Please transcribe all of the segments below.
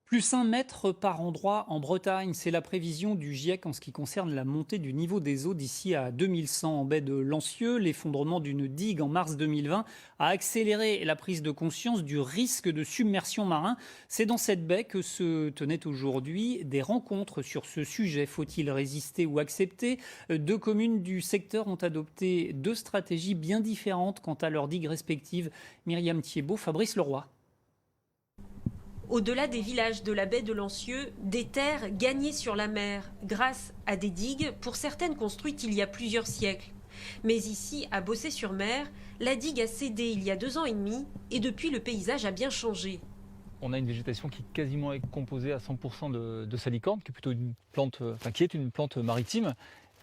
Plus 1 mètre par endroit en Bretagne, c'est la prévision du GIEC en ce qui concerne la montée du niveau des eaux d'ici à 2100 en baie de Lancieux. L'effondrement d'une digue en mars 2020 a accéléré la prise de conscience du risque de submersion marin. C'est dans cette baie que se tenaient aujourd'hui des rencontres sur ce sujet. Faut-il résister ou accepter? Deux communes du secteur ont adopté deux stratégies bien différentes quant à leurs digues respectives. Myriam Thiebaud, Fabrice Leroy. Au-delà des villages de la baie de Lancieux, des terres gagnées sur la mer grâce à des digues, pour certaines construites il y a plusieurs siècles. Mais ici, à Bossé-sur-Mer, la digue a cédé il y a 2 ans et demi et depuis le paysage a bien changé. On a une végétation qui quasiment est composée à 100% de salicorne, qui est plutôt une plante, qui est une plante maritime.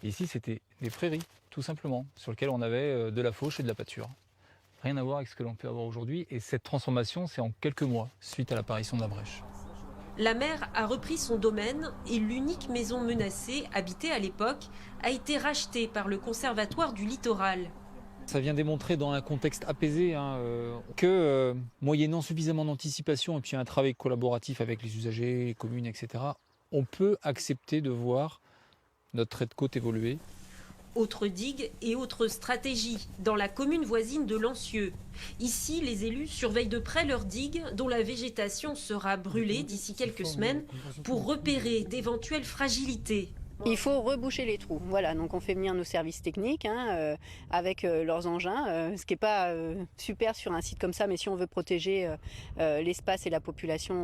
Et ici, c'était des prairies, tout simplement, sur lesquelles on avait de la fauche et de la pâture. Rien à voir avec ce que l'on peut avoir aujourd'hui. Et cette transformation, c'est en quelques mois, suite à l'apparition de la brèche. La mer a repris son domaine et l'unique maison menacée, habitée à l'époque, a été rachetée par le Conservatoire du littoral. Ça vient démontrer dans un contexte apaisé que, moyennant suffisamment d'anticipation et puis un travail collaboratif avec les usagers, les communes, etc., on peut accepter de voir notre trait de côte évoluer. Autre digue et autre stratégie dans la commune voisine de Lancieux. Ici, les élus surveillent de près leurs digues dont la végétation sera brûlée d'ici quelques semaines pour repérer d'éventuelles fragilités. Il faut reboucher les trous. Voilà, donc on fait venir nos services techniques avec leurs engins, ce qui n'est pas super sur un site comme ça, mais si on veut protéger l'espace et la population,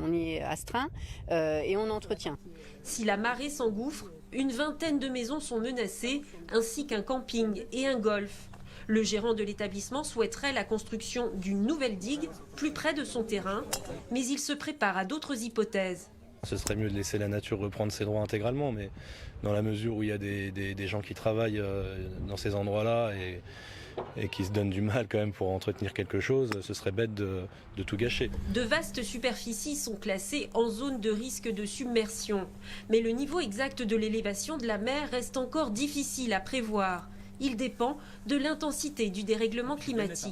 on y est astreint et on entretient. Si la marée s'engouffre, une vingtaine de maisons sont menacées, ainsi qu'un camping et un golf. Le gérant de l'établissement souhaiterait la construction d'une nouvelle digue plus près de son terrain, mais il se prépare à d'autres hypothèses. Ce serait mieux de laisser la nature reprendre ses droits intégralement, mais dans la mesure où il y a des gens qui travaillent dans ces endroits-là et qui se donnent du mal quand même pour entretenir quelque chose, ce serait bête de tout gâcher. De vastes superficies sont classées en zone de risque de submersion, mais le niveau exact de l'élévation de la mer reste encore difficile à prévoir. Il dépend de l'intensité du dérèglement climatique.